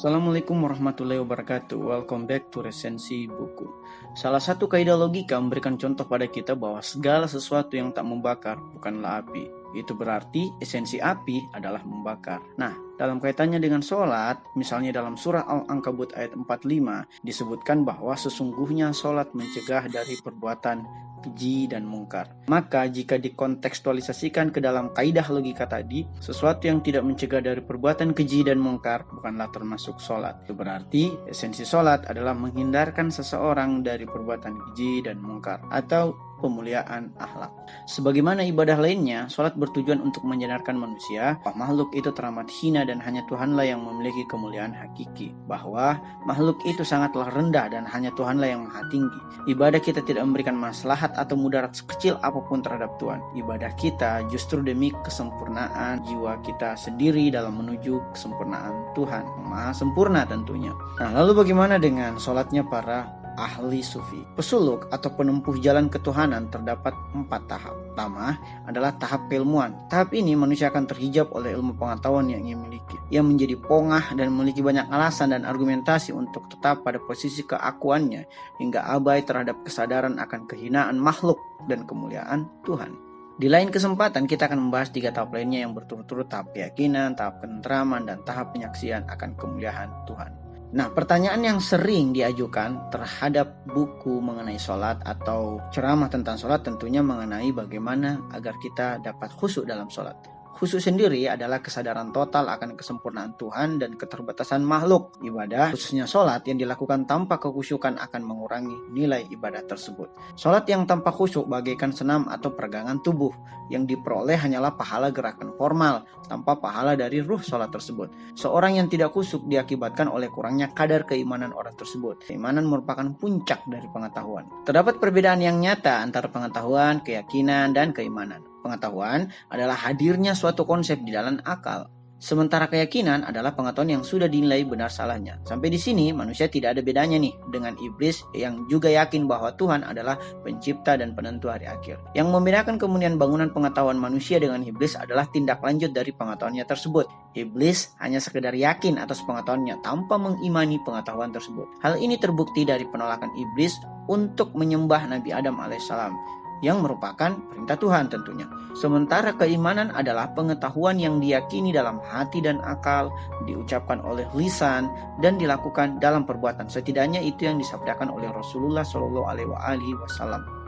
Assalamualaikum warahmatullahi wabarakatuh. Welcome back to Resensi Buku. Salah satu kaidah logika memberikan contoh pada kita bahwa segala sesuatu yang tak membakar bukanlah api. Itu berarti esensi api adalah membakar. Nah, dalam kaitannya dengan sholat, misalnya dalam surah Al-Ankabut ayat 45, disebutkan bahwa sesungguhnya sholat mencegah dari perbuatan keji dan mungkar. Maka jika dikontekstualisasikan ke dalam kaidah logika tadi, sesuatu yang tidak mencegah dari perbuatan keji dan mungkar bukanlah termasuk sholat. Itu berarti esensi sholat adalah menghindarkan seseorang dari perbuatan keji dan mungkar atau pemuliaan akhlak. Sebagaimana ibadah lainnya, sholat bertujuan untuk menyadarkan manusia bahwa makhluk itu teramat hina dan hanya Tuhanlah yang memiliki kemuliaan hakiki. Bahwa makhluk itu sangatlah rendah dan hanya Tuhanlah yang maha tinggi. Ibadah kita tidak memberikan maslahat atau mudarat sekecil apapun terhadap Tuhan. Ibadah kita justru demi kesempurnaan jiwa kita sendiri dalam menuju kesempurnaan Tuhan. Maha sempurna tentunya. Nah, lalu bagaimana dengan sholatnya para ahli sufi? Pesuluk atau penempuh jalan ketuhanan terdapat 4 tahap. Pertama adalah tahap keilmuan. Tahap ini manusia akan terhijab oleh ilmu pengetahuan yang ia miliki. Ia menjadi pongah dan memiliki banyak alasan dan argumentasi untuk tetap pada posisi keakuannya hingga abai terhadap kesadaran akan kehinaan makhluk dan kemuliaan Tuhan. Di lain kesempatan kita akan membahas 3 tahap lainnya yang berturut-turut: tahap keyakinan, tahap ketenteraman, dan tahap penyaksian akan kemuliaan Tuhan. Nah, pertanyaan yang sering diajukan terhadap buku mengenai sholat atau ceramah tentang sholat tentunya mengenai bagaimana agar kita dapat khusyuk dalam sholat. Khusyuk sendiri adalah kesadaran total akan kesempurnaan Tuhan dan keterbatasan makhluk. Ibadah, khususnya sholat yang dilakukan tanpa kekhusyukan akan mengurangi nilai ibadah tersebut. Sholat yang tanpa khusyuk bagaikan senam atau peregangan tubuh. Yang diperoleh hanyalah pahala gerakan formal, tanpa pahala dari ruh sholat tersebut. Seorang yang tidak khusyuk diakibatkan oleh kurangnya kadar keimanan orang tersebut. Keimanan merupakan puncak dari pengetahuan. Terdapat perbedaan yang nyata antara pengetahuan, keyakinan, dan keimanan. Pengetahuan adalah hadirnya suatu konsep di dalam akal. Sementara keyakinan adalah pengetahuan yang sudah dinilai benar salahnya. Sampai di sini manusia tidak ada bedanya nih dengan iblis yang juga yakin bahwa Tuhan adalah pencipta dan penentu hari akhir. Yang membedakan kemudian bangunan pengetahuan manusia dengan iblis adalah tindak lanjut dari pengetahuannya tersebut. Iblis hanya sekedar yakin atas pengetahuannya tanpa mengimani pengetahuan tersebut. Hal ini terbukti dari penolakan iblis untuk menyembah Nabi Adam alaihissalam, yang merupakan perintah Tuhan tentunya. Sementara keimanan adalah pengetahuan yang diyakini dalam hati dan akal, diucapkan oleh lisan, dan dilakukan dalam perbuatan. Setidaknya itu yang disabdakan oleh Rasulullah SAW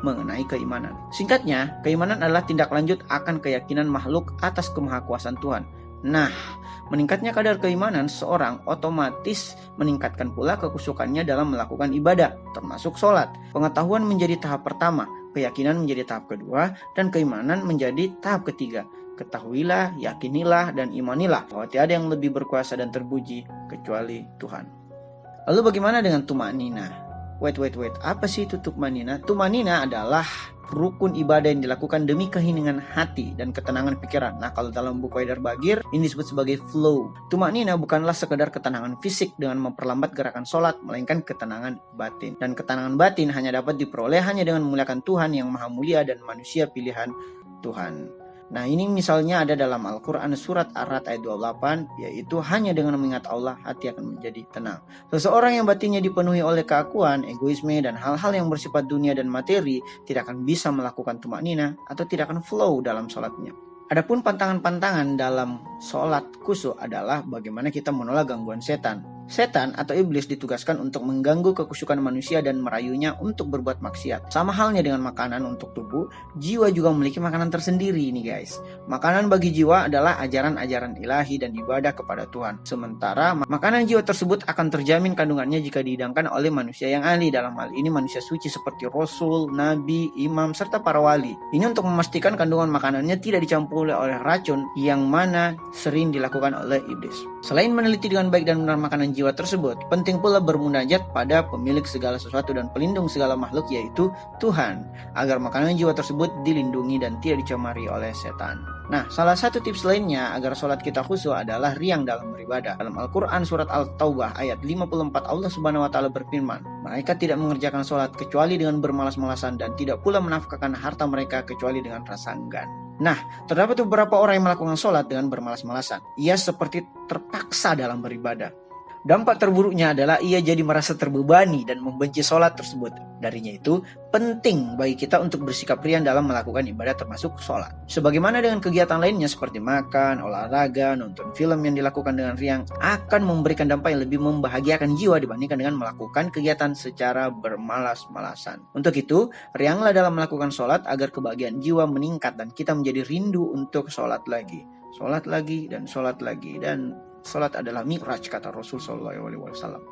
mengenai keimanan. Singkatnya, keimanan adalah tindak lanjut akan keyakinan makhluk atas kemahakuasaan Tuhan. Nah, meningkatnya kadar keimanan seorang otomatis meningkatkan pula kekhusyukannya dalam melakukan ibadah, termasuk sholat. Pengetahuan menjadi tahap pertama, keyakinan menjadi tahap kedua, dan keimanan menjadi tahap ketiga. Ketahuilah, yakinilah, dan imanilah bahwa tiada yang lebih berkuasa dan terpuji kecuali Tuhan. Lalu bagaimana dengan tumanina? Wait, apa sih itu tumanina? Tumanina adalah rukun ibadah yang dilakukan demi keheningan hati dan ketenangan pikiran. Nah, kalau dalam buku Haidar Bagir ini disebut sebagai flow. Tumanina bukanlah sekedar ketenangan fisik dengan memperlambat gerakan sholat, melainkan ketenangan batin. Dan ketenangan batin hanya dapat diperoleh hanya dengan memuliakan Tuhan yang maha mulia dan manusia pilihan Tuhan. Nah, ini misalnya ada dalam Al-Quran surat Ar-Ra'd ayat 28, yaitu hanya dengan mengingat Allah hati akan menjadi tenang. Seseorang yang batinnya dipenuhi oleh keakuan, egoisme, dan hal-hal yang bersifat dunia dan materi tidak akan bisa melakukan tumanina atau tidak akan flow dalam sholatnya. Adapun pantangan-pantangan dalam sholat khusyuk adalah bagaimana kita menolak gangguan setan. Setan atau iblis ditugaskan untuk mengganggu kekhusyukan manusia dan merayunya untuk berbuat maksiat. Sama halnya dengan makanan untuk tubuh, jiwa juga memiliki makanan tersendiri nih guys. Makanan bagi jiwa adalah ajaran-ajaran ilahi dan ibadah kepada Tuhan. Sementara makanan jiwa tersebut akan terjamin kandungannya jika dihidangkan oleh manusia yang ahli. Dalam hal ini manusia suci seperti Rasul, Nabi, Imam, serta para wali. Ini untuk memastikan kandungan makanannya tidak dicampuri oleh racun yang mana sering dilakukan oleh iblis. Selain meneliti dengan baik dan benar makanan jiwa tersebut, penting pula bermunajat pada pemilik segala sesuatu dan pelindung segala makhluk, yaitu Tuhan, agar makanan jiwa tersebut dilindungi dan tidak dicemari oleh setan. Nah, salah satu tips lainnya agar sholat kita khusyuk adalah riang dalam beribadah. Dalam Al-Quran surat Al-Taubah ayat 54 Allah Subhanahu wa Ta'ala berfirman, mereka tidak mengerjakan sholat kecuali dengan bermalas-malasan dan tidak pula menafkahkan harta mereka kecuali dengan rasa enggan. Nah, terdapat beberapa orang yang melakukan sholat dengan bermalas-malasan. Ia seperti terpaksa dalam beribadah. Dampak terburuknya adalah ia jadi merasa terbebani dan membenci sholat tersebut. Darinya itu, penting bagi kita untuk bersikap riang dalam melakukan ibadah termasuk sholat. Sebagaimana dengan kegiatan lainnya seperti makan, olahraga, nonton film yang dilakukan dengan riang akan memberikan dampak yang lebih membahagiakan jiwa dibandingkan dengan melakukan kegiatan secara bermalas-malasan. Untuk itu, rianglah dalam melakukan sholat agar kebahagiaan jiwa meningkat dan kita menjadi rindu untuk sholat lagi. Sholat lagi dan sholat lagi, dan sholat adalah mi'raj, kata Rasul SAW.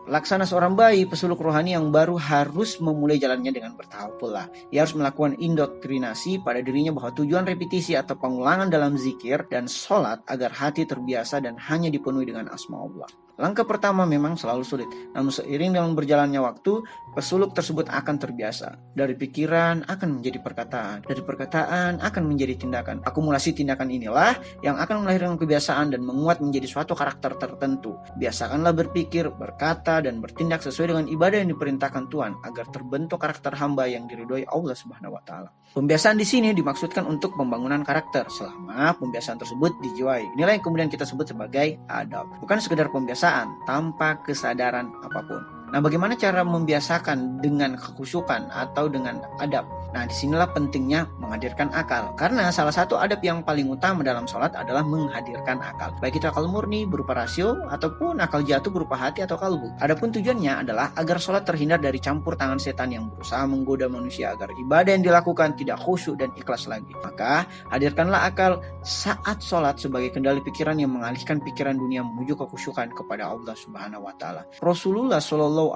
Laksana seorang bayi, pesuluk rohani yang baru harus memulai jalannya dengan bertahap pula. Ia harus melakukan indoktrinasi pada dirinya bahwa tujuan repetisi atau pengulangan dalam zikir dan sholat agar hati terbiasa dan hanya dipenuhi dengan asma Allah. Langkah pertama memang selalu sulit, namun seiring dengan berjalannya waktu, pesuluk tersebut akan terbiasa. Dari pikiran akan menjadi perkataan, dari perkataan akan menjadi tindakan. Akumulasi tindakan inilah yang akan melahirkan kebiasaan dan menguat menjadi suatu karakter tertentu. Biasakanlah berpikir, berkata, dan bertindak sesuai dengan ibadah yang diperintahkan Tuhan agar terbentuk karakter hamba yang diridhoi Allah Subhanahu wa taala. Pembiasaan di sini dimaksudkan untuk pembangunan karakter selama pembiasaan tersebut dijiwai. Inilah yang kemudian kita sebut sebagai adab. Bukan sekedar pembiasaan tanpa kesadaran apapun. Nah, bagaimana cara membiasakan dengan kekhusyukan atau dengan adab? Nah, disinilah pentingnya menghadirkan akal. Karena salah satu adab yang paling utama dalam sholat adalah menghadirkan akal. Baik itu akal murni berupa rasio ataupun akal jatuh berupa hati atau kalbu. Adapun tujuannya adalah agar sholat terhindar dari campur tangan setan yang berusaha menggoda manusia agar ibadah yang dilakukan tidak khusyuk dan ikhlas lagi. Maka, hadirkanlah akal saat sholat sebagai kendali pikiran yang mengalihkan pikiran dunia menuju kekhusyukan kepada Allah Subhanahu wa taala. Rasulullah SAW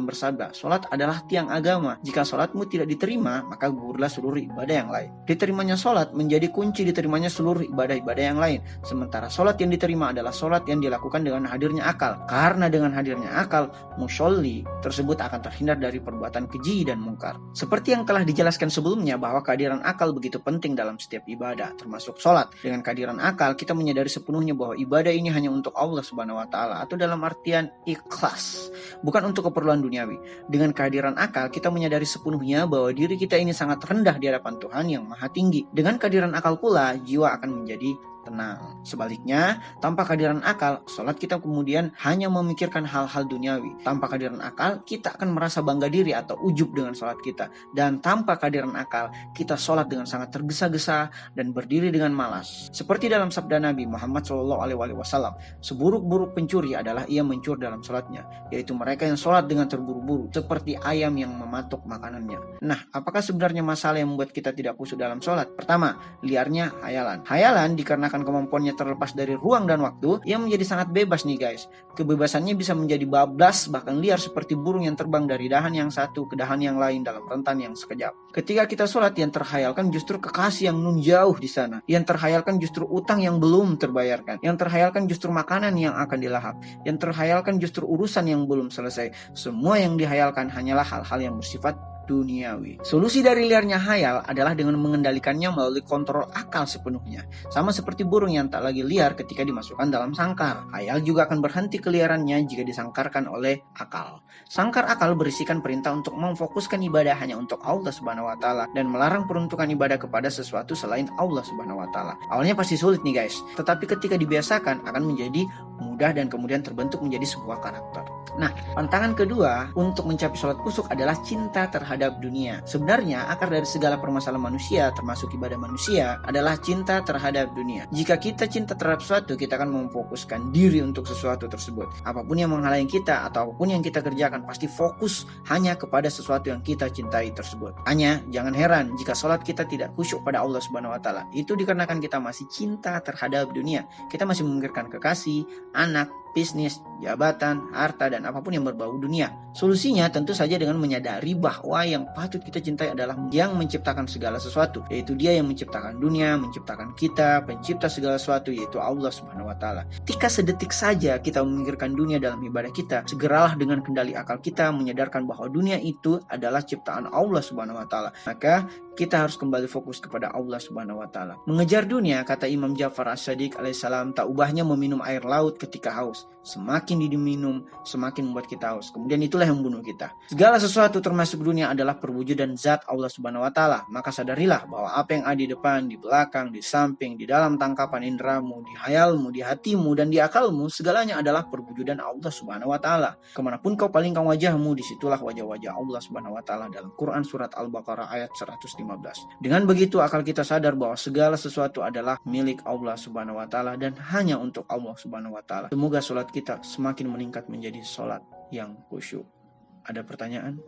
bersabda, sholat adalah tiang agama. Jika sholatmu tidak diterima, maka gugurlah seluruh ibadah yang lain. Diterimanya sholat menjadi kunci diterimanya seluruh ibadah-ibadah yang lain. Sementara sholat yang diterima adalah sholat yang dilakukan dengan hadirnya akal. Karena dengan hadirnya akal, musholli tersebut akan terhindar dari perbuatan keji dan mungkar. Seperti yang telah dijelaskan sebelumnya bahwa kehadiran akal begitu penting dalam setiap ibadah, termasuk sholat. Dengan kehadiran akal, kita menyadari sepenuhnya bahwa ibadah ini hanya untuk Allah Subhanahu wa taala, atau dalam artian ikhlas, bukan untuk keperluan duniawi. Dengan kehadiran akal, kita menyadari sepenuhnya bahwa diri kita ini sangat rendah di hadapan Tuhan yang maha tinggi. Dengan kehadiran akal pula, jiwa akan menjadi tenang. Sebaliknya, tanpa kehadiran akal, sholat kita kemudian hanya memikirkan hal-hal duniawi. Tanpa kehadiran akal, kita akan merasa bangga diri atau ujub dengan sholat kita. Dan tanpa kehadiran akal, kita sholat dengan sangat tergesa-gesa dan berdiri dengan malas. Seperti dalam sabda Nabi Muhammad SAW, seburuk-buruk pencuri adalah ia mencuri dalam sholatnya, yaitu mereka yang sholat dengan terburu-buru, seperti ayam yang mematuk makanannya. Nah, apakah sebenarnya masalah yang membuat kita tidak khusyuk dalam sholat? Pertama, liarnya hayalan. Hayalan dikarenakan kemampuannya terlepas dari ruang dan waktu, ia menjadi sangat bebas nih guys. Kebebasannya bisa menjadi bablas, bahkan liar seperti burung yang terbang dari dahan yang satu ke dahan yang lain dalam rentan yang sekejap. Ketika kita sholat, yang terhayalkan justru kekasih yang nun jauh di sana. Yang terhayalkan justru utang yang belum terbayarkan. Yang terhayalkan justru makanan yang akan dilahap. Yang terhayalkan justru urusan yang belum selesai. Semua yang dihayalkan hanyalah hal-hal yang bersifat duniawi. Solusi dari liarnya hayal adalah dengan mengendalikannya melalui kontrol akal sepenuhnya. Sama seperti burung yang tak lagi liar ketika dimasukkan dalam sangkar. Hayal juga akan berhenti keliarannya jika disangkarkan oleh akal. Sangkar akal berisikan perintah untuk memfokuskan ibadah hanya untuk Allah Subhanahu wa taala dan melarang peruntukan ibadah kepada sesuatu selain Allah Subhanahu wa taala. Awalnya pasti sulit nih guys, tetapi ketika dibiasakan akan menjadi mudah dan kemudian terbentuk menjadi sebuah karakter. Nah, pantangan kedua untuk mencapai sholat khusyuk adalah cinta terhadap dunia. Sebenarnya akar dari segala permasalahan manusia, termasuk ibadah manusia, adalah cinta terhadap dunia. Jika kita cinta terhadap sesuatu, kita akan memfokuskan diri untuk sesuatu tersebut. Apapun yang menghalangi kita atau apapun yang kita kerjakan, pasti fokus hanya kepada sesuatu yang kita cintai tersebut. Hanya jangan heran jika sholat kita tidak khusyuk pada Allah Subhanahu wa taala. Itu dikarenakan kita masih cinta terhadap dunia. Kita masih memikirkan kekasih, anak, bisnis, jabatan, harta, dan apapun yang berbau dunia. Solusinya tentu saja dengan menyadari bahwa yang patut kita cintai adalah yang menciptakan segala sesuatu, yaitu Dia yang menciptakan dunia, menciptakan kita, pencipta segala sesuatu, yaitu Allah Subhanahu wa taala. Ketika sedetik saja kita memikirkan dunia dalam ibadah kita, segeralah dengan kendali akal kita menyadarkan bahwa dunia itu adalah ciptaan Allah Subhanahu wa taala. Maka kita harus kembali fokus kepada Allah Subhanahu wa taala. Mengejar dunia, kata Imam Ja'far As-Shadiq alaihissalam, tak ubahnya meminum air laut ketika haus. semakin diminum, semakin membuat kita haus. Kemudian itulah yang membunuh kita. Segala sesuatu termasuk dunia adalah perwujudan zat Allah Subhanahu wa taala. Maka sadarilah bahwa apa yang ada di depan, di belakang, di samping, di dalam tangkapan indramu, di hayalmu, di hatimu, dan di akalmu, segalanya adalah perwujudan Allah Subhanahu wa taala. Kemanapun kau palingkan wajahmu, disitulah wajah-wajah Allah Subhanahu wa taala dalam Quran surat Al-Baqarah ayat 115. Dengan begitu akal kita sadar bahwa segala sesuatu adalah milik Allah Subhanahu wa taala dan hanya untuk Allah Subhanahu wa taala. Semoga sholat kita semakin meningkat menjadi sholat yang khusyuk. Ada pertanyaan?